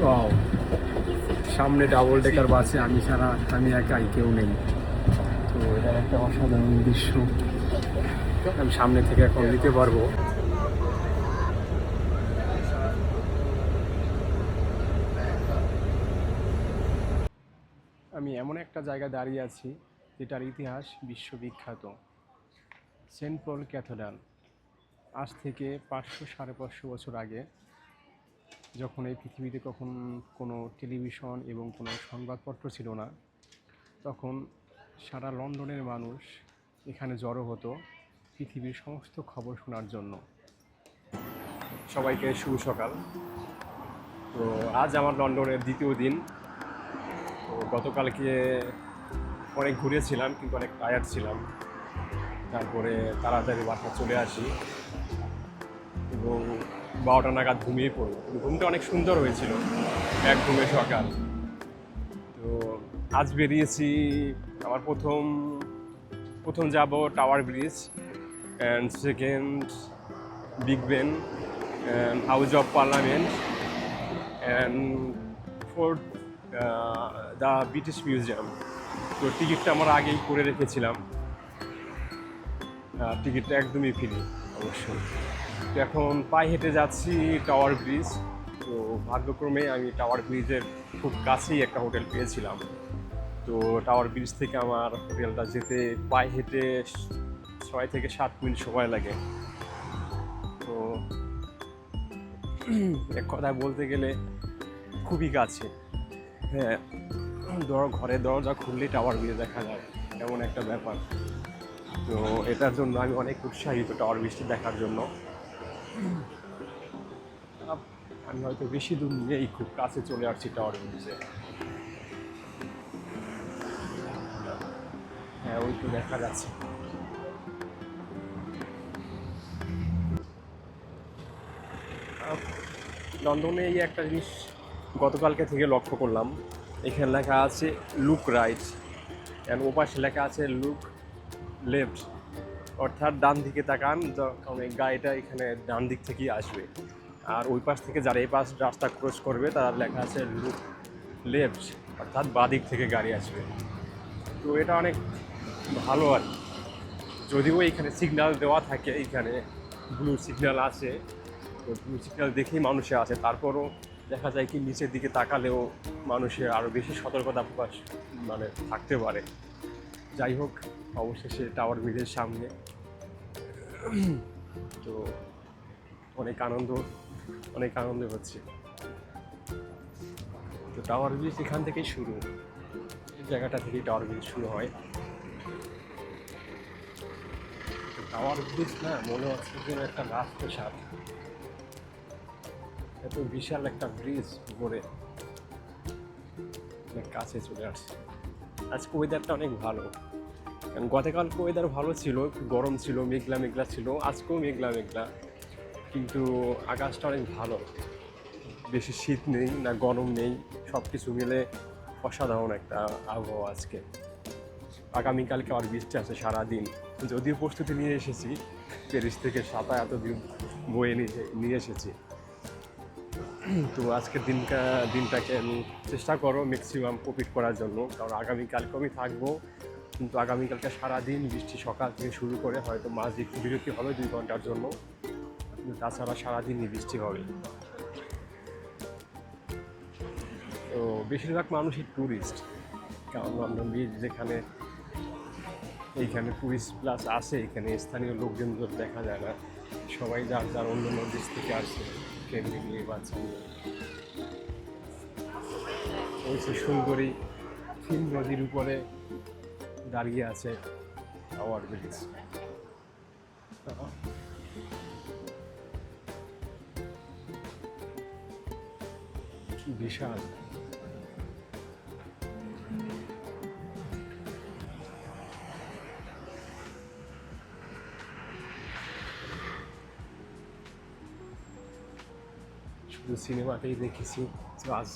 Wow, সামনে double decker বাসে আমি ছাড়া আমি একাই, কেউ নেই। তো এটা একটা অসাধারণ দৃশ্য, আমি সামনে থেকে এখন নিতে পারবো। আমি এমন একটা জায়গায় দাঁড়িয়ে আছি যেটার ইতিহাস বিশ্ববিখ্যাত, সেন্ট পল ক্যাথেড্রাল। আজ থেকে 500-550 বছর আগে, যখন এই পৃথিবীতে কখন কোনো টেলিভিশন এবং কোনো সংবাদপত্র ছিল না, তখন সারা লন্ডনের মানুষ এখানে জড়ো হতো পৃথিবীর সমস্ত খবর শোনার জন্য। সবাইকে শুভ সকাল। তো আজ আমার লন্ডনের দ্বিতীয় দিন। তো গতকালকে অনেক ঘুরেছিলাম, কিন্তু অনেক টায়ার্ড ছিলাম। তারপরে তাড়াতাড়ি বাসা চলে আসি এবং 12টা নাগাদ ঘুমিয়ে পড়ি। ঘুমটা অনেক সুন্দর হয়েছিল, এক ঘুমে সকাল। তো আজ বেরিয়েছি, আমার প্রথম যাব tower bridge, and second big Ben, and house of parliament, and fourth the British museum. তো টিকিটটা আমরা আগেই করে রেখেছিলাম, টিকিটটা একদমই ফ্রি অবশ্যই। তো এখন পায়ে হেঁটে যাচ্ছি টাওয়ার ব্রিজ। তো ভাগ্যক্রমে আমি টাওয়ার ব্রিজের খুব কাছেই একটা হোটেল পেয়েছিলাম। তো টাওয়ার ব্রিজ থেকে আমার হোটেলটা যেতে পায়ে হেঁটে 6 থেকে 7 মিনিট সময় লাগে। তো এক কথায় বলতে গেলে খুবই কাছে। হ্যাঁ, ঘরের দরজা খুললেই টাওয়ার ব্রিজ দেখা যায়, এমন একটা ব্যাপার। তো এটার জন্য আমি অনেক উৎসাহিত টাওয়ার ব্রিজটি দেখার জন্য। আমি হয়তো বেশি দূর নিয়েই খুব কাছে চলে আসছি টাওয়ার ব্রিজে। হ্যাঁ, ওই তো দেখা যাচ্ছে। লন্ডনে এই একটা জিনিস গতকালকে থেকে লক্ষ্য করলাম, এখানে লেখা আছে লুক রাইট, অ্যান্ড ওপাশে লেখা আছে লুক লেফট, অর্থাৎ ডান দিকে তাকান, যখন এই গাড়িটা এখানে ডান দিক থেকেই আসবে। আর ওই পাশ থেকে যারা এই পাশ রাস্তা ক্রস করবে তার লেখা আছে লুক লেফট, অর্থাৎ বাঁ দিক থেকে গাড়ি আসবে। তো এটা অনেক ভালো আর কি। যদিও এখানে সিগন্যাল দেওয়া থাকে, এইখানে ব্লু সিগন্যাল আছে, তো ব্লু সিগন্যাল দেখেই মানুষে আছে, তারপরও দেখা যায় কি নিচের দিকে তাকালেও মানুষের আরও বেশি সতর্কতা প্রকাশ থাকতে পারে। যাই হোক, অবশেষে টাওয়ার ব্রিজের সামনে। তো অনেক আনন্দ হচ্ছে। তো টাওয়ার ব্রিজ এখান থেকেই শুরু, এই জায়গাটা থেকেই টাওয়ার ব্রিজ শুরু হয়। টাওয়ার ব্রিজ না, মনে হচ্ছে যেন একটা রাজপ্রাসাদ, এত বিশাল একটা ব্রিজ উপরে, অনেক কাছে চলে আসছে। আজকে ওয়েদারটা অনেক ভালো, কারণ গতকালকে ওয়েদার ভালো ছিল, একটু গরম ছিল, মেঘলা মেঘলা ছিল। আজকেও মেঘলা মেঘলা, কিন্তু আকাশটা অনেক ভালো, বেশি শীত নেই না গরম নেই, সব কিছু মিলে অসাধারণ একটা আবহাওয়া আজকে। আগামীকালকে আর বৃষ্টি আছে সারাদিন, যদিও প্রস্তুতি নিয়ে এসেছি, প্যারিস থেকে ছাতা এতদিন বয়ে নিয়ে এসেছি। তো আজকের দিনটাকে আমি চেষ্টা করো ম্যাক্সিমাম প্রফিট করার জন্য, কারণ আগামীকালকে আমি থাকবো, কিন্তু আগামীকালকে সারাদিন বৃষ্টি, সকাল থেকে শুরু করে হয়তো মাঝে একটু বিরতি হবে 2 ঘন্টার জন্য, কিন্তু তাছাড়া সারাদিনই বৃষ্টি হবে। তো বেশিরভাগ মানুষই ট্যুরিস্ট, কারণ লন্ডন ব্রিজ যেখানে, এইখানে ট্যুরিস্ট প্লাস আসে, এখানে স্থানীয় লোকজন দেখা যায় না, সবাই যার যার অন্য অন্য দেশ থেকে আসছে ফ্যামিলি নিয়ে, বাচ্চা নিয়ে। ওই সে সুন্দরী ফিন নদীর উপরে দাঁড়িয়ে আছে টাওয়ার ব্রিজ। কি বিশাল! শুধু সিনেমাতেই দেখেছি, তো আজ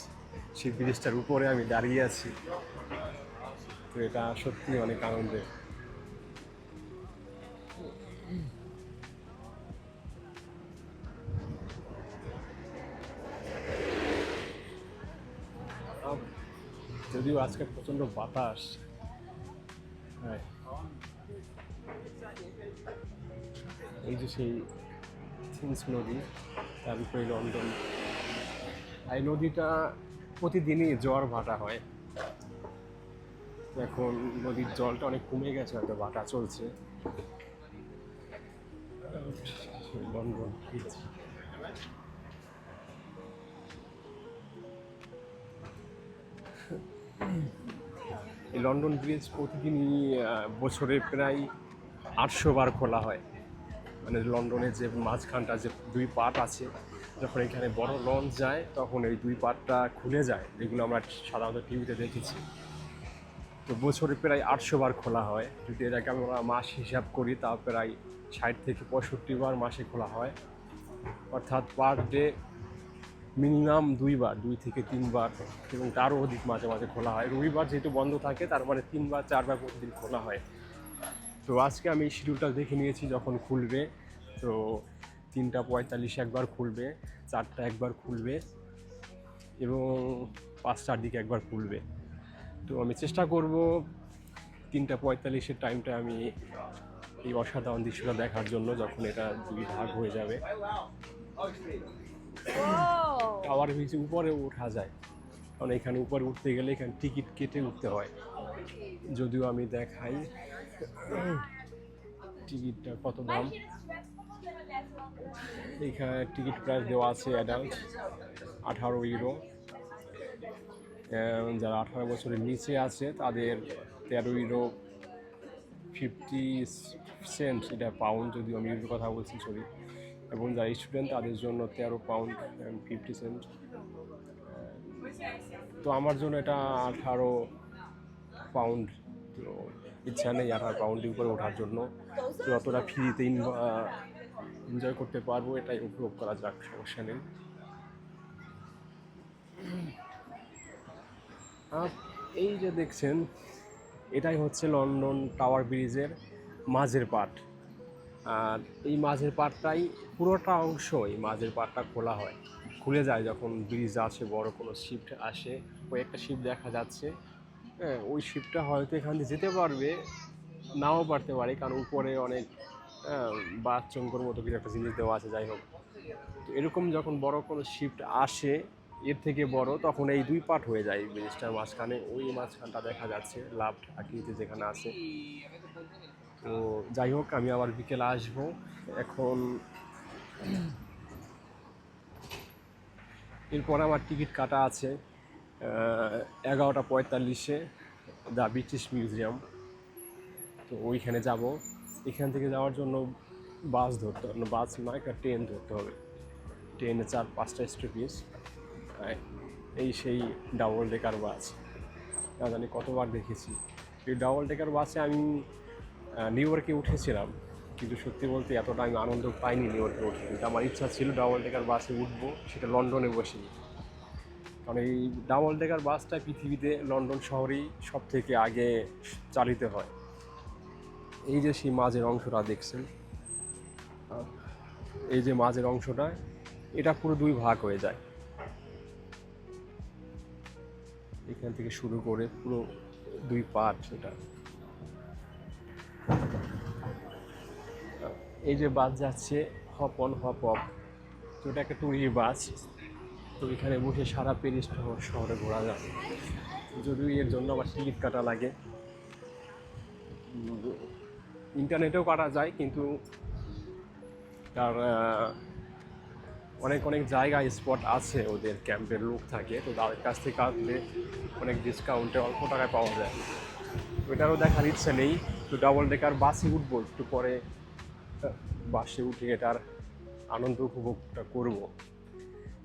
সেই ব্রিজটার উপরে আমি দাঁড়িয়ে আছি, তো এটা সত্যি অনেক আনন্দের। যদিও আজকে প্রচণ্ড বাতাস। হ্যাঁ, এই যে সেই থিমস নদী, তার উপরে লন্ডন। এই নদীটা প্রতিদিনই জোয়ার ভাটা হয়। এখন নদীর জলটা অনেক কমে গেছে, হয়তো ভাটা চলছে। London bridge. এই লন্ডন ব্রিজ প্রতিদিনই বছরে প্রায় 800 বার খোলা হয়। মানে লন্ডনের যে মাঝখানটা যে দুই পার্ট আছে, যখন এখানে বড় লঞ্চ যায় তখন এই দুই পার্টটা খুলে যায়, যেগুলো আমরা সাধারণত টিভিতে দেখেছি। তো বছরে প্রায় 800 বার খোলা হয়। যদি এটাকে আমরা মাস হিসাব করি তা প্রায় 60 থেকে 65 বার মাসে খোলা হয়। অর্থাৎ পার ডে মিনিমাম 2 থেকে 3 বার, এবং তারও অধিক মাঝে মাঝে খোলা হয়। রবিবার যেহেতু বন্ধ থাকে, তার মানে 3 বার 4 বার প্রতিদিন খোলা হয়। তো আজকে আমি শিডিউলটা দেখে নিয়েছি যখন খুলবে। তো 3:45 একবার খুলবে, 4টা একবার খুলবে, এবং 5টার দিকে একবার খুলবে। তো আমি চেষ্টা করব 3:45-এর টাইমটা আমি এই অসাধারণ দৃশ্যটা দেখার জন্য, যখন এটা 2 ভাগ হয়ে যাবে। টাওয়ার ব্রিজে উপরে ওঠা যায়, কারণ এখানে উপরে উঠতে গেলে এখানে টিকিট কেটে উঠতে হয়। যদিও আমি দেখাই টিকিটটা কত দাম। এখানে টিকিট প্রাইস দেওয়া আছে অ্যাডাল্ট 18 ইউরো, যারা 18 বছরের নিচে আছে তাদের 13 ইউরো 50 সেন্ট, এটা পাউন্ড, যদিও আমি ইউরোর কথা বলছি, সরি। এবং যারা স্টুডেন্ট তাদের জন্য 13 পাউন্ড 50 সেন্ট। তো আমার জন্য এটা 18 পাউন্ড। তো ইচ্ছা নেই 18 পাউন্ডের উপরে ওঠার জন্য। তো যতটা ফ্রিতে এনজয় করতে পারবো এটাই উপভোগ করা যাক, সমস্যা নেই। এই যে দেখছেন, এটাই হচ্ছে লন্ডন টাওয়ার ব্রিজের মাঝের পার্ট। আর এই মাঝের পার্টটাই পুরোটা অংশ, এই মাঝের পার্টটা খোলা হয়, খুলে যায় যখন ব্রিজ আসে, বড় কোনো শিফট আসে। ওই একটা শিফট দেখা যাচ্ছে, হ্যাঁ, ওই শিফটটা হয়তো এখান দিয়ে যেতে পারবে, নাও পারতে পারে, কারণ উপরে অনেক বাস চঙ্কর মতো কিছু একটা জিনিস দেওয়া আছে। যাই হোক, তো এরকম যখন বড় কোনো শিফট আসে এর থেকে বড়, তখন এই 2 পার্ট হয়ে যায় ব্রিজটার মাঝখানে। ওই মাঝখানটা দেখা যাচ্ছে লাভ আকৃতি যেখানে আছে। তো যাই হোক, আমি আবার বিকেলে আসবো। এখন এরপর আমার টিকিট কাটা আছে 11:45-এ দ্য ব্রিটিশ মিউজিয়াম। তো ওইখানে যাব। এখান থেকে যাওয়ার জন্য বাস ধরতে হবে, বাস নয়, একটা ট্রেন ধরতে হবে। ট্রেনে 4-5টা স্টপেজ। এই সেই ডাবল ডেকার বাস, না জানি কতবার দেখেছি। এই ডাবল ডেকার বাসে আমি নিউ ইয়র্কে উঠেছিলাম, কিন্তু সত্যি বলতে এতটা আমি আনন্দ পাইনি নিউ ইয়র্কে উঠে। কিন্তু আমার ইচ্ছা ছিল ডাবল ডেকার বাসে উঠবো, সেটা লন্ডনে বসেই। কারণ এই ডাবল ডেকার বাসটা পৃথিবীতে লন্ডন শহরেই সব থেকে আগে চালিত হয়। এই যে সেই মাঝের অংশটা দেখছেন, এই যে মাঝের অংশটা, এটা পুরো 2 ভাগ হয়ে যায়। এখান থেকে শুরু করে পুরো 2 পার্ট এটা। এই যে বাস যাচ্ছে হপ অন হপ অফ, তো এটা একটা ট্যুরিস্ট বাস। তো এখানে বসে সারা প্যারিস শহরে ঘোরা যায়। যদিও এর জন্য আমার টিকিট কাটা লাগে, ইন্টারনেটেও কাটা যায়, কিন্তু তার অনেক অনেক জায়গায় স্পট আছে, ওদের ক্যাম্পের লোক থাকে, তো তাদের কাছ থেকে কাটলে অনেক ডিসকাউন্টে অল্প টাকায় পাওয়া যায়। ওইটারও দেখার ইচ্ছে নেই। তো ডাবল ডেকার বাসে উঠবো, একটু পরে বাসে উঠে এটার আনন্দ উপভোগটা করবো।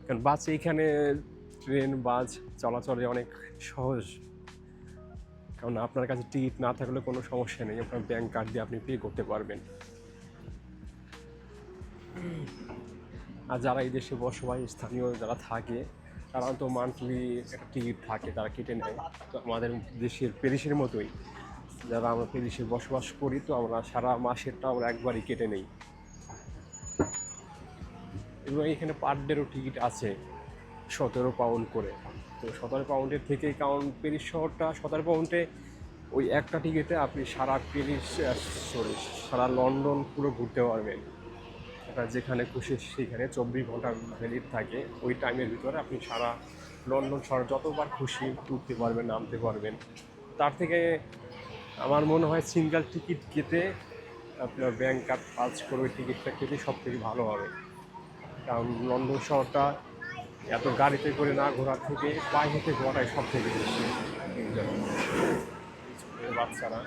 কারণ বাসে এখানে ট্রেন বাস চলাচলে অনেক সহজ, কারণ আপনার কাছে টিকিট না থাকলে কোনো সমস্যা নেই, আপনার ব্যাংক কার্ড দিয়ে আপনি পে করতে পারবেন। আর যারা এই দেশে বসবাস, স্থানীয় যারা থাকে, তারা তো মান্থলি একটা টিকিট থাকে, তারা কেটে নেয়। তো আমাদের দেশের প্যারিসের মতোই, যারা আমরা প্যারিসে বসবাস করি, তো আমরা সারা মাসেরটা আমরা একবারই কেটে নেই। এবং এখানে পার ডেরও টিকিট আছে 17 পাউন্ড করে। তো তো 17 পাউন্ডের থেকে, কারণ প্যারিস শহরটা 17 পাউন্ডে ওই একটা টিকিটে আপনি সারা প্যারিস, সরি, সারা লন্ডন পুরো ঘুরতে পারবেন। আপনার যেখানে খুশি সেখানে 24 ঘন্টা ভ্যালিড থাকে। ওই টাইমের ভিতরে আপনি সারা লন্ডন শহর যতবার খুশি উঠতে পারবেন, নামতে পারবেন। তার থেকে আমার মনে হয় সিঙ্গেল টিকিট কেটে আপনার ব্যাংক কার্ড পাঁচ করে ওই টিকিটটা কেটে সব থেকে ভালো হবে। কারণ লন্ডন শহরটা এত গাড়িতে করে না ঘোরার থেকে পায়ে হেঁটে ঘোরাটাই সব থেকে বেশি স্কুলের বাচ্চারা।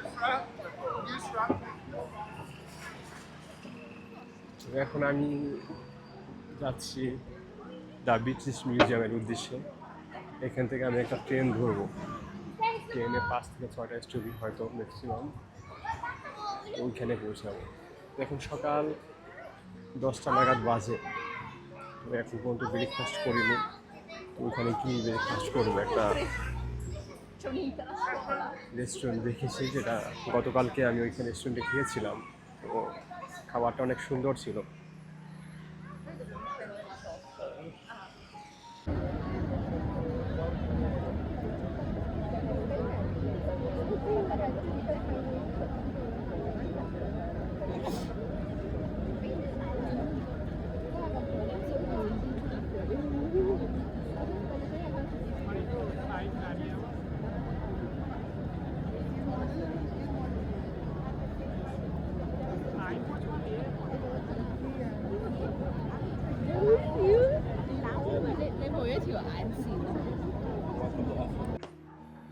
এখন আমি যাচ্ছি দ্য ব্রিটিশ মিউজিয়ামের উদ্দেশ্যে। এখান থেকে আমি একটা ট্রেন ধরবো। ট্রেনে 5 থেকে 6টা স্টপেজ হয়তো ম্যাক্সিমাম, ওইখানে পৌঁছাবো। এখন সকাল 10টা নাগাদ বাজে, তো এখন পর্যন্ত ব্রেকফাস্ট করিনি। তো ওইখানে কি ব্রেকফাস্ট করবো, একটা রেস্টুরেন্ট দেখেছি, যেটা গতকালকে আমি ওইখানে রেস্টুরেন্টে খেয়েছিলাম। তো খাবারটা অনেক সুন্দর ছিল।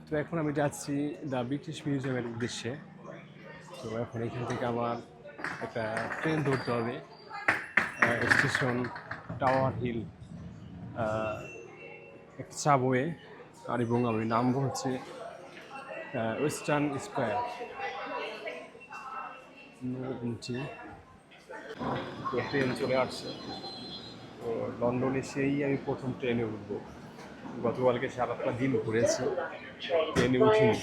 তো এখন আমি যাচ্ছি দ্য ব্রিটিশ মিউজিয়ামের উদ্দেশ্যে। তো এখন এখান থেকে আমার একটা ট্রেন ধরতে হবে স্টেশন টাওয়ার হিল, একটা সাবওয়ে। আর এবং আমি নামবো হচ্ছে ওয়েস্টার্ন স্কোয়ার। তো ট্রেন চলে আসছে। তো লন্ডনে সেই আমি প্রথম ট্রেনে উঠবো। গতকালকে সারাটা দিন ঘুরেছি, ট্রেনে উঠিনি।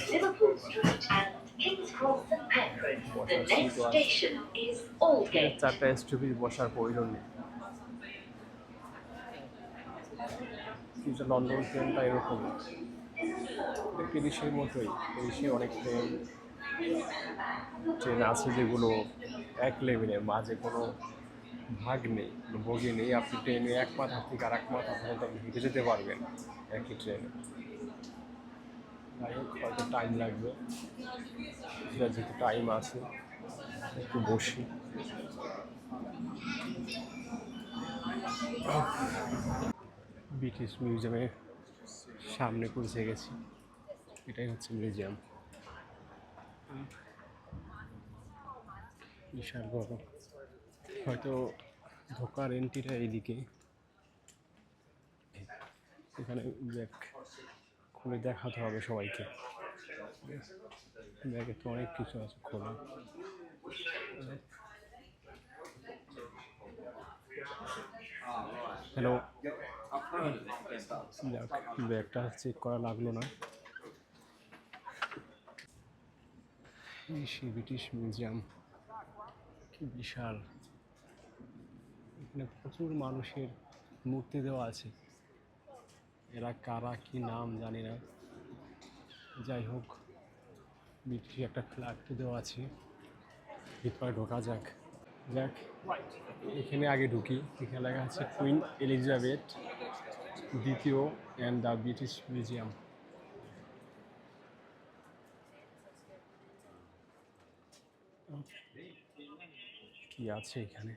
চারটা স্টপেজ বসার প্রয়োজন নেই, কিন্তু লন্ডন ট্রেনটা এরকম প্যারিসের মতোই। প্যারিসে অনেক ট্রেন আছে যেগুলো এক লেভেলের, মাঝে কোনো ভাগ নেই, কোনো বগি নেই। আপনি ট্রেনে এক মাথা থেকে আর এক মাথা পর্যন্ত আপনি হেঁটে যেতে পারবেন একই ট্রেনে। যাই হোক, হয়তো টাইম লাগবে, যেহেতু টাইম আছে একটু বসি। ব্রিটিশ মিউজিয়ামের সামনে পৌঁছে গেছি। এটাই হচ্ছে মিউজিয়াম, বিশাল বড়। হয়তো ঢোকার এন্ট্রিটা এইদিকে। এখানে ব্যাগ খুলে দেখাতে হবে সবাইকে। ব্যাগে তো অনেক কিছু আছে খোলা। হ্যালো, ব্যাগটা চেক করা লাগলো না। সেই ব্রিটিশ মিউজিয়াম কি বিশাল! এখানে প্রচুর মানুষের মূর্তি দেওয়া আছে। এরা কারা, কি নাম জানি না। যাই হোক, ব্রিটিশ একটা ফ্ল্যাগ দেওয়া আছে। ভিতরে ঢোকা যাক। এখানে আগে ঢুকি। এখানে লেখা আছে কুইন এলিজাবেথ দ্বিতীয় অ্যান্ড দ্য ব্রিটিশ মিউজিয়াম। কি আছে এখানে?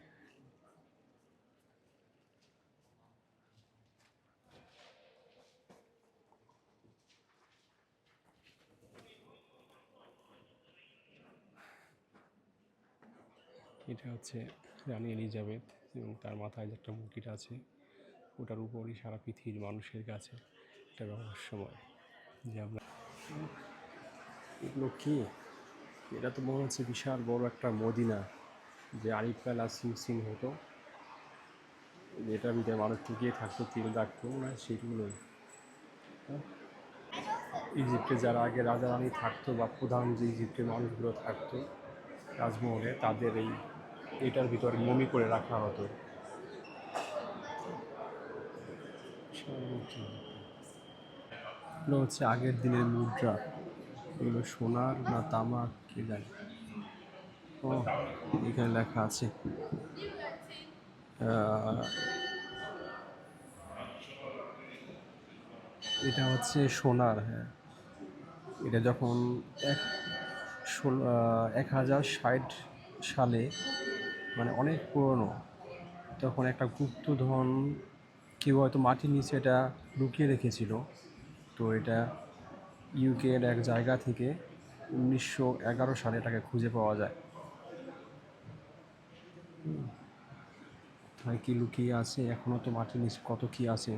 এটা হচ্ছে রানী এলিজাবেথ এবং তার মাথায় যে একটা মুকুট আছে, ওটার উপরই সারা পৃথিবীর মানুষের কাছে একটা রহস্যময়, যে আমরা এগুলো কি, এটা তো মনে হচ্ছে বিশাল বড় একটা মদিনা, যে আরিফ প্যালাস সিং হতো, যেটার ভিতরে মানুষ গিয়ে থাকতো, তিল রাখতো না, সেগুলোই। ইজিপ্টে যারা আগে রাজা রানী থাকতো বা প্রধান যে ইজিপ্টের মানুষগুলো থাকতো রাজমহলে, তাদের এটার ভিতরে মমি করে রাখা হতো। এগুলো হচ্ছে আগের দিনের মুদ্রা। এগুলো সোনার না তামার কে জানে। ও, এখানে লেখা আছে আহ, এটা হচ্ছে সোনার। হ্যাঁ, এটা যখন এক 1060 সালে, মানে অনেক পুরনো, তখন একটা গুপ্তধন কেউ হয়তো মাটির নিচে এটা লুকিয়ে রেখেছিল। তো এটা ইউকের এক জায়গা থেকে 1911 সালে এটাকে খুঁজে পাওয়া যায়। আর কি লুকিয়ে আছে এখনও তো মাটির নিচে কত কি আছে।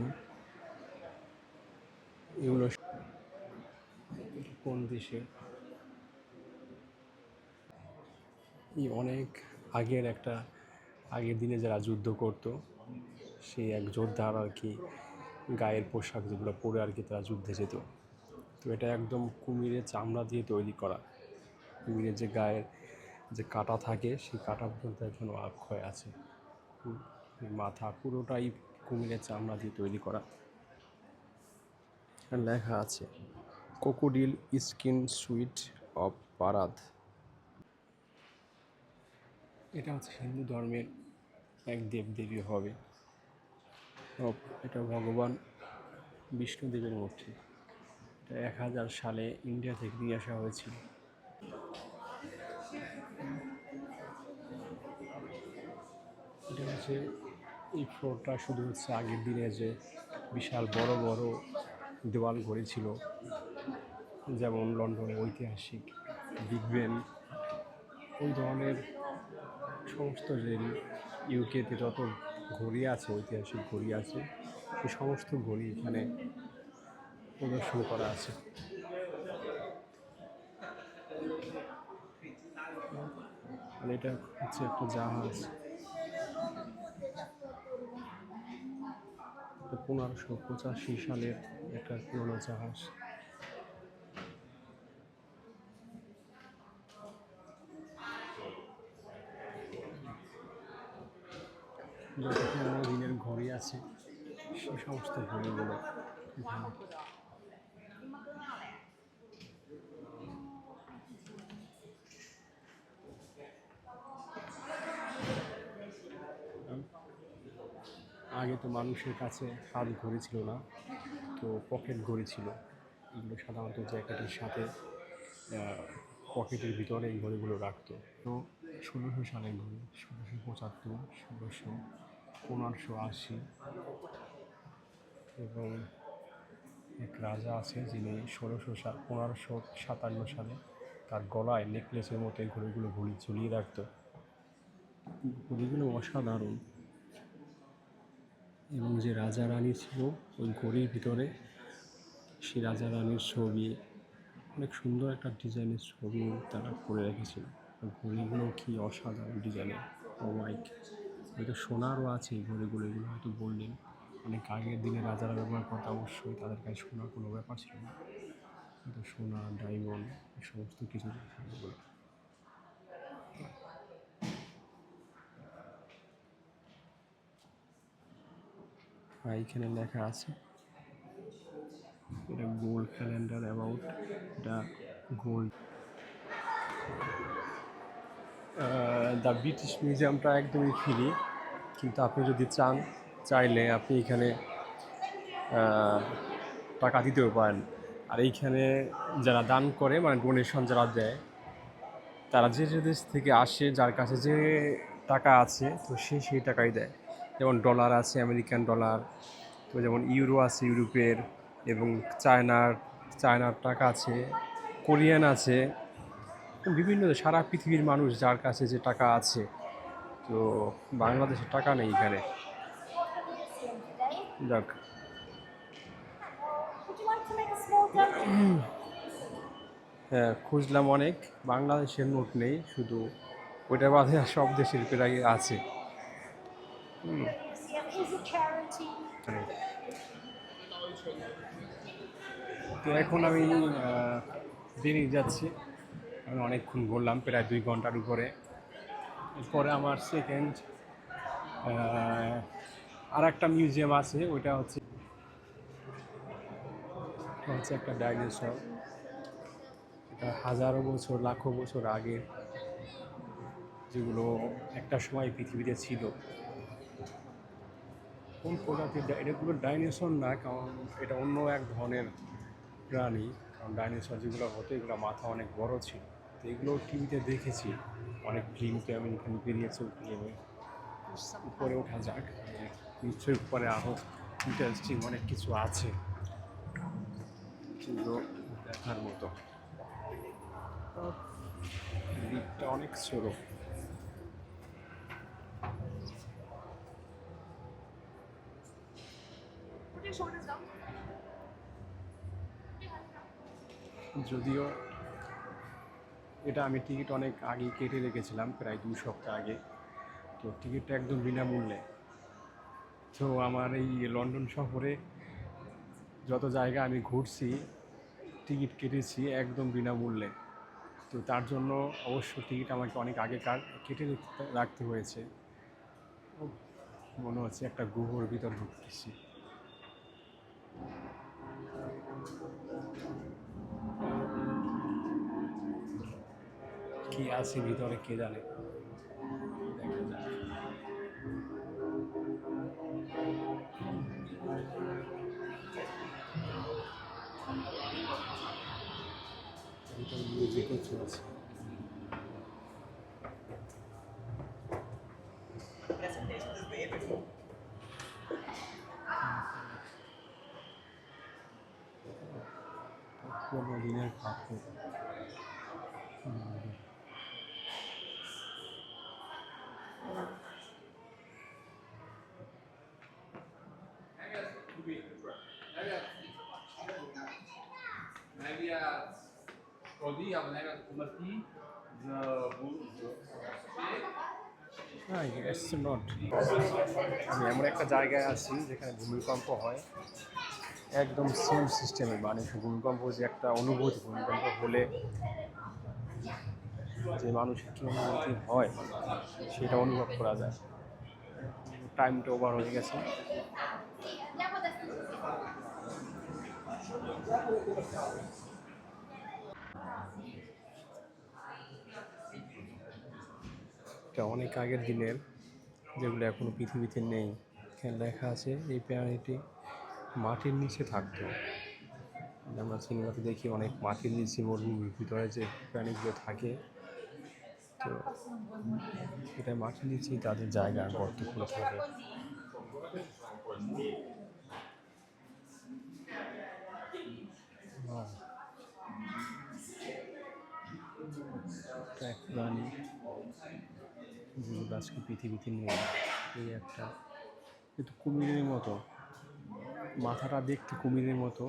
এগুলো কোন দেশে, এই অনেক আগের একটা, আগের দিনে যারা যুদ্ধ করতো সেই এক যোদ্ধার আর কি গায়ের পোশাক যেগুলো পরে আর কি তারা যুদ্ধে যেত। তো এটা একদম কুমিরের চামড়া দিয়ে তৈরি করা। কুমিরের যে গায়ের যে কাটা থাকে সেই কাটা পর্যন্ত এখনও অক্ষয় আছে। মাথা পুরোটাই কুমিরের চামড়া দিয়ে তৈরি করা। আর লেখা আছে ক্রোকোডিল স্কিন সুইট অফ পারাদ। এটা হচ্ছে হিন্দু ধর্মের এক দেবদেবী হবে। এটা ভগবান বিষ্ণুদেবের মূর্তি। এটা 1000 সালে ইন্ডিয়া থেকে নিয়ে আসা হয়েছিল। এটা হচ্ছে এই ফ্লোরটা শুধু হচ্ছে আগের দিনে যে বিশাল বড় বড় দেওয়াল ঘড়ি ছিল, যেমন লন্ডনের ঐতিহাসিক বিগ বেন, ওই ধরনের সমস্ত যে ইউকেতে যত ঘড়ি আছে, ঐতিহাসিক ঘড়ি আছে, সেই সমস্ত ঘড়ি এখানে প্রদর্শন করা আছে। আর এটা হচ্ছে একটা জাহাজ, 1585 সালের একটা পুরোনো জাহাজ। যত পুরোনো দিনের ঘড়ি আছে সেই সমস্ত ঘড়িগুলো এখানে। আগে তো মানুষের কাছে হাত ঘড়ি ছিল না, তো পকেট ঘড়ি ছিল। এগুলো সাধারণত জ্যাকেটের সাথে পকেটের ভিতরে এই ঘড়িগুলো রাখতো। তো 1600 সালের ঘড়ি, 1675, 1600, 1580, এবং এক রাজা আছে যিনি 1557 সালে তার গলায় নেকলেসের মতো এই ঘড়িগুলো ঝুলিয়ে রাখতো। ঘড়িগুলো অসাধারণ। এবং যে রাজা রানী ছিল ওই ঘড়ির ভিতরে সেই রাজা রানীর ছবি, অনেক সুন্দর একটা ডিজাইনের ছবি তারা করে রেখেছিল। ঘড়িগুলো কি অসাধারণ ডিজাইনের! ও মাইক, হয়তো সোনারও আছে এই ঘড়িগুলো, এগুলো হয়তো বললেন অনেক আগের দিনে রাজারা ব্যবহার করতে, অবশ্যই তাদের কাছে সোনার কোনো ব্যাপার ছিল না, হয়তো সোনা ডায়মন্ড এই সমস্ত কিছু এগুলো। আর এইখানে লেখা আছে এটা গোল্ড ক্যালেন্ডার অ্যাবাউট, এটা গোল্ড। দ্য ব্রিটিশ মিউজিয়ামটা একদমই ফ্রি, কিন্তু আপনি যদি চাইলে আপনি এখানে টাকা দিতেও পারেন। আর এইখানে যারা দান করে, মানে ডোনেশন যারা দেয়, তারা যে যে দেশ থেকে আসে, যার কাছে যে টাকা আছে, তো সে সেই টাকাই দেয়। যেমন ডলার আছে, আমেরিকান ডলার, তো যেমন ইউরো আছে ইউরোপের, এবং চায়নার টাকা আছে, কোরিয়ান আছে, বিভিন্ন সারা পৃথিবীর মানুষ যার কাছে যে টাকা আছে। তো বাংলাদেশের টাকা নেই এখানে। যাক, হ্যাঁ খুঁজলাম অনেক, বাংলাদেশের নোট নেই, শুধু ওইটা বাদে আর সব দেশের প্রায় আছে। তো এখন আমি বেরিয়ে যাচ্ছি। আমি অনেকক্ষণ ঘুরলাম, প্রায় 2 ঘন্টার উপরে। এরপরে আমার সেকেন্ড আর একটা মিউজিয়াম আছে, ওইটা হচ্ছে হচ্ছে একটা ডাইনোসর। এটা হাজারো বছর লাখো বছর আগের, যেগুলো একটা সময় পৃথিবীতে ছিল। কোন প্রজাতির এটা কোনো ডাইনোসর না, কারণ এটা অন্য এক ধরনের প্রাণী। কারণ ডাইনোসর যেগুলো হতো এগুলো মাথা অনেক বড় ছিল। তো এগুলো টিভিতে দেখেছি, অনেক ফিল্মতে আমি এখানে বেরিয়েছে ফিল্মে। উপরে ওঠা যাক, নিশ্চয়ই উপরে আরও ইন্টারেস্টিং অনেক কিছু আছে যেগুলো দেখার মতো। লিফটটা অনেক ছোটো। যদিও এটা আমি টিকিট অনেক আগে কেটে রেখেছিলাম, প্রায় 2 সপ্তাহ আগে। তো টিকিটটা একদম বিনামূল্যে। তো আমার এই লন্ডন শহরে যত জায়গা আমি ঘুরছি টিকিট কেটেছি একদম বিনামূল্যে। তো তার জন্য অবশ্য টিকিট আমাকে অনেক আগে কেটে রাখতে হয়েছে। মনে হচ্ছে একটা গুহার ভিতর ঢুকতেছি। কি আছে ভিতরে কে জানে, দেখা যাক। ভিতরে মিউজিকও চলছে। পুরোনো দিনের পাথর। আমি এমন একটা জায়গায় আছি যেখানে ভূমিকম্প হয়, একদম সেম সিস্টেমে। মানে ভূমিকম্প যে একটা অনুভূতি, ভূমিকম্প হলে যে মানুষের কী অনুভূতি হয় সেটা অনুভব করা যায়। টাইমটা ওভার হয়ে গেছে। এটা অনেক আগের দিনের, যেগুলো এখনো পৃথিবীতে নেই। এখানে লেখা আছে এই প্রাণীটি মাটির নিচে থাকতো। আমরা সিনেমাতে দেখি অনেক মাটির নিচে মরুভূমির ভিতরে যে প্রাণীগুলো থাকে, তো এটা মাটির নিচেই তাদের জায়গা, গর্ত করে থাকে। এক প্রাণী যেগুলো আজকে পৃথিবীতে নেই, এই একটা, কিন্তু কুমিরের মতো, মাথাটা দেখতে কুমিরের মতো,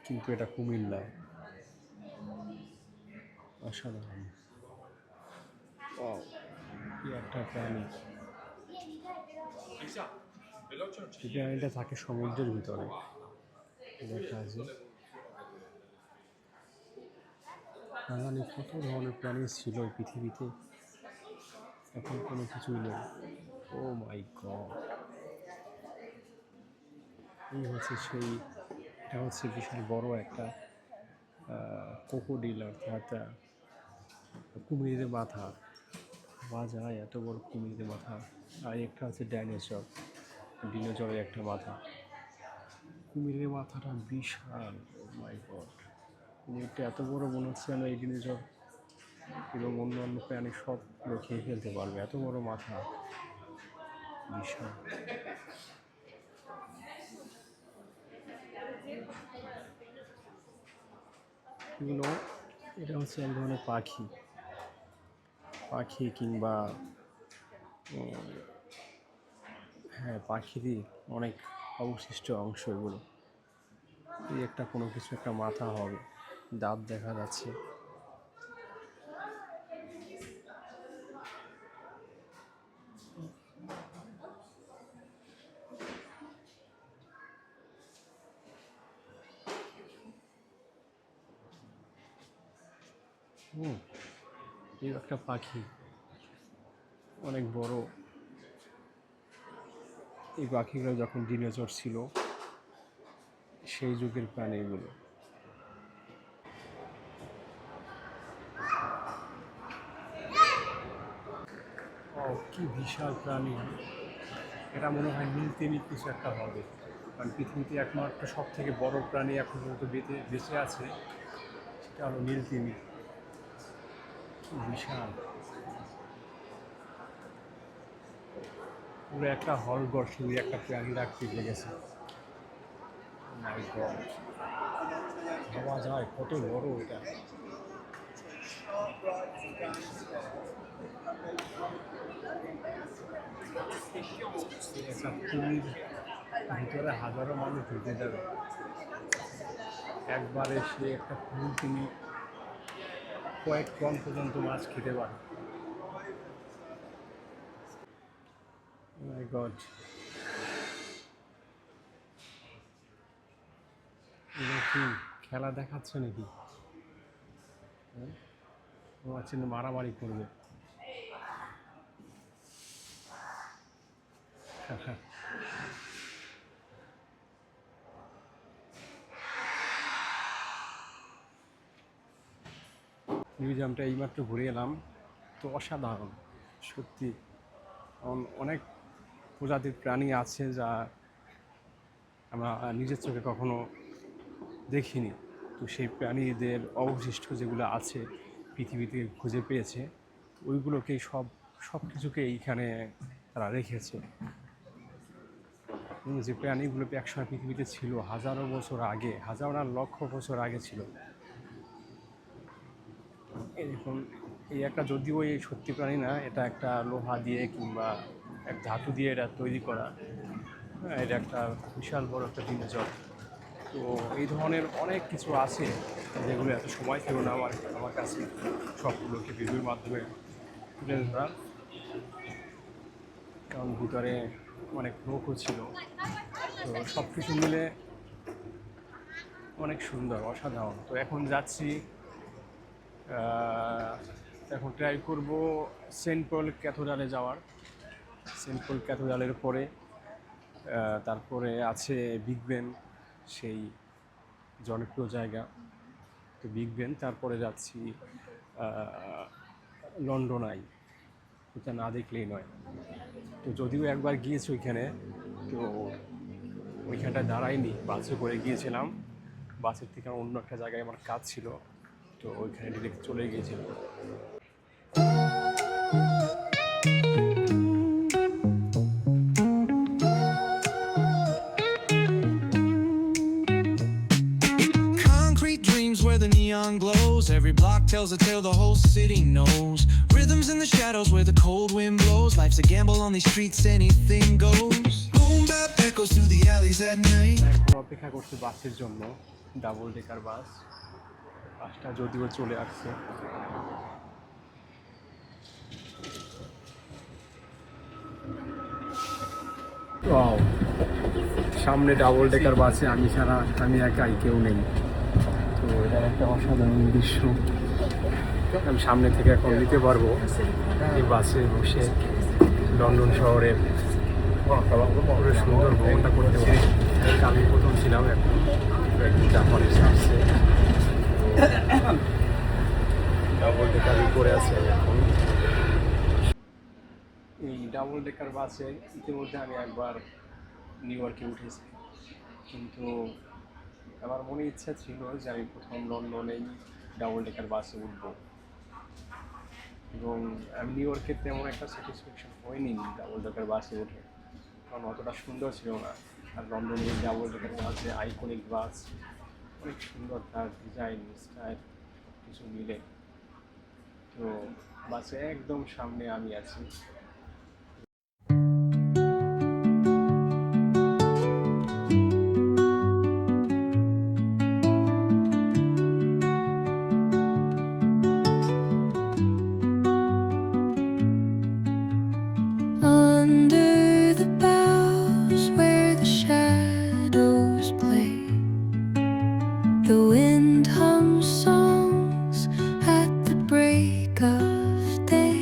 কিন্তু এটা কুমির না। অসাধারণ। এই একটা প্রাণী, এই প্রাণীটা থাকে সমুদ্রের ভিতরে। দেখা আছে জানি কত ধরনের প্রাণী ছিল এই পৃথিবীতে, এখন কোনো কিছুই নেই। ও মাই গড, এই হচ্ছে সেই, এটা হচ্ছে বিশাল বড় একটা ক্রোকোডাইল, অর্থাৎ কুমিরের মাথা। যায় এত বড় কুমিরের মাথা। আর একটা হচ্ছে ডাইনোসর, ডিনোসরের একটা মাথা। কুমিরের মাথাটা বিশাল। ও মাই গড, কুমিরটা এত বড়, মনে হচ্ছে যেন এই ডিনোসর এবং অন্য প্রাণী সবগুলো খেয়ে ফেলতে পারবে, এত বড় মাথা, বিশাল। এগুলো, এটা হচ্ছে এক ধরনের পাখি, কিংবা হ্যাঁ পাখিরই অনেক অবশিষ্ট অংশ এগুলো। এই একটা কোনো কিছু একটা মাথা হবে, দাঁত দেখা যাচ্ছে। এই একটা পাখি, অনেক বড়। এই পাখিগুলো যখন ডিনোসর ছিল সেই যুগের প্রাণী এগুলো। ও কি বিশাল প্রাণী! এটা মনে হয় নীলতিমি কিছু একটা হবে, কারণ পৃথিবীতে একমাত্র সব থেকে বড় প্রাণী এখন পর্যন্ত বেঁচে আছে, সেটা হলো নীলতিমি। কি বিশাল! পুরো একটা হলঘর শুধু একটা প্রাণী রাখতে লেগেছে। মাই গড, ভাবা যায় কত বড় এটা। একটা তুমির ভিতরে হাজারো মানুষ ঢুকে যাবে একবারে। সে একটা ফুল তুমি কয়েক টন পর্যন্ত মাছ খেতে পারে। মাই গড, এটা কি খেলা দেখাচ্ছে নাকি? ও আচ্ছা, মারামারি করবে। মিউজিয়ামটা এইমাত্র ঘুরে এলাম, তো অসাধারণ সত্যি। অনেক প্রজাতির প্রাণী আছে যা আমরা নিজের চোখে কখনো দেখিনি। তো সেই প্রাণীদের অবশিষ্ট যেগুলো আছে পৃথিবীতে খুঁজে পেয়েছে, ওইগুলোকেই সব কিছুকে এইখানে তারা রেখেছে। যে প্রাণীগুলো একসময় পৃথিবীতে ছিল হাজারো বছর আগে, হাজার না লক্ষ বছর আগে ছিল। এরকম এই একটা, যদিও এই সত্যি প্রাণী না, এটা একটা লোহা দিয়ে কিংবা এক ধাতু দিয়ে এটা তৈরি করা। এটা একটা বিশাল বড় একটা দিনজট। তো এই ধরনের অনেক কিছু আছে যেগুলো এত সময় ছিল না আমার কাছে সবগুলোকে ভিডিওর মাধ্যমে তুলে ধরা, কারণ ভিতরে অনেক লোকও ছিল। তো সব কিছু মিলে অনেক সুন্দর, অসাধারণ। তো এখন যাচ্ছি, এখন ট্রাই করব সেন্ট পল ক্যাথেড্রালে যাওয়ার। সেন্ট পল ক্যাথেড্রালের পরে তারপরে আছে বিগ বেন, সেই জনপ্রিয় জায়গা। তো বিগ বেন, তারপরে যাচ্ছি লন্ডন আই, ওটা না দেখলেই নয়। তো যদিও একবার গিয়েছি ওইখানে, তো ওইখানটায় দাঁড়াইনি, বাসে করে গিয়েছিলাম। বাসের থেকে অন্য একটা জায়গায় আমার কাজ ছিল, তো ওইখানে ডিরেক্ট চলে গিয়েছিলাম। Concrete dreams where the neon glows. Every block tells a tale the whole city knows. Rhythms in the shadows where the cold wind blows. Life's a gamble on these streets, anything goes. Boom bap echoes through the alleys at night. অপেক্ষা করছি বাসের জন্য, double decker বাস। বাসটা যদিও চলে আসছে। সামনে double decker বাসে আমি একাই, কেউ নেই। তো এটা একটা অসাধারণ দৃশ্য। আমি সামনে থেকে এখন নিতে পারবো এই বাসে বসে লন্ডন শহরের পুরো সুন্দর ভ্রমণটা করতে পারবো। আমি প্রথম ছিলাম, এখন একদিন জাপানিজ আসছে। ডাবল ডেকার করে আছে এখন। এই ডাবল ডেকার বাসে ইতিমধ্যে আমি একবার নিউ ইয়র্কে উঠেছি, কিন্তু আমার মনে ইচ্ছা ছিল যে আমি প্রথম লন্ডনেই ডাবল ডেকার বাসে উঠবো। এবং আমি নিউ ইয়র্কের তেমন একটা স্যাটিসফ্যাকশন হয়নি ডাবল ডেকার বাসে উঠে, কারণ অতটা সুন্দর ছিল না। আর লন্ডনের ডাবল ডেকার বাসে আইকনিক বাস, অনেক সুন্দর তার ডিজাইন স্টাইল সব কিছু মিলে। তো বাসে একদম সামনে আমি আছি। Under the boughs where the shadows play, the wind hums songs at the break of day.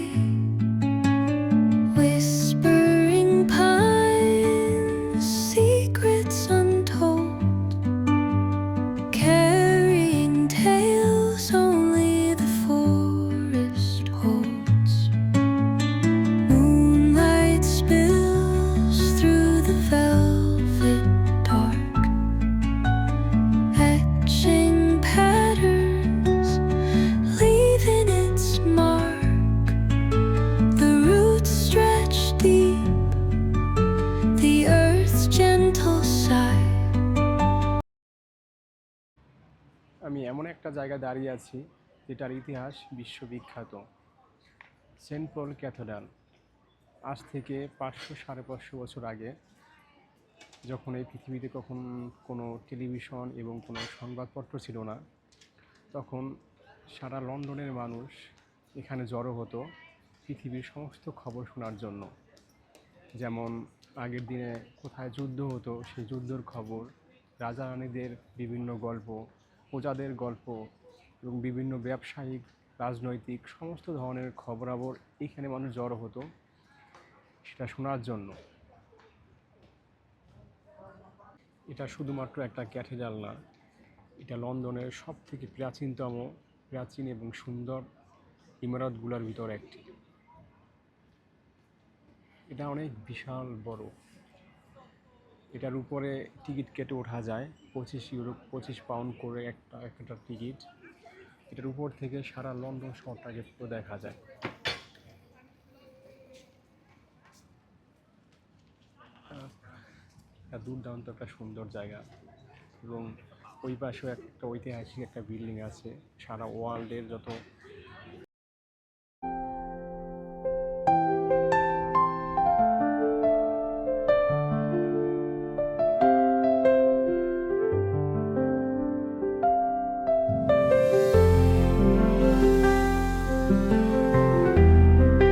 Whispering pines, secrets untold, আমি এমন একটা জায়গায় দাঁড়িয়ে আছি যেটার ইতিহাস বিশ্ববিখ্যাত, সেন্ট পল ক্যাথেড্রাল। আজ থেকে 500-550 বছর আগে, যখন এই পৃথিবীতে কোনো টেলিভিশন এবং কোনো সংবাদপত্র ছিল না, তখন সারা লন্ডনের মানুষ এখানে জড়ো হতো পৃথিবীর সমস্ত খবর শোনার জন্য। যেমন আগের দিনে কোথায় যুদ্ধ হতো সেই যুদ্ধের খবর, রাজা রানীদের বিভিন্ন গল্প, প্রজাদের গল্প এবং বিভিন্ন ব্যবসায়িক, রাজনৈতিক সমস্ত ধরনের খবরাবর এখানে মানুষ জড়ো হতো সেটা শোনার জন্য। এটা শুধুমাত্র একটা ক্যাথেড্রাল না, এটা লন্ডনের সবথেকে প্রাচীন এবং সুন্দর ইমারতগুলোর ভিতর একটি। এটা অনেক বিশাল বড়। এটার উপরে টিকিট কেটে ওঠা যায়, 25 ইউরো, 25 পাউন্ড করে একটা টিকিট। এটার উপর থেকে সারা লন্ডন শহরটাকে পুরো দেখা যায়। এটা দুর্দান্ত একটা সুন্দর জায়গা, এবং ওই পাশেও একটা ঐতিহাসিক একটা বিল্ডিং আছে। সারা ওয়ার্ল্ডের যত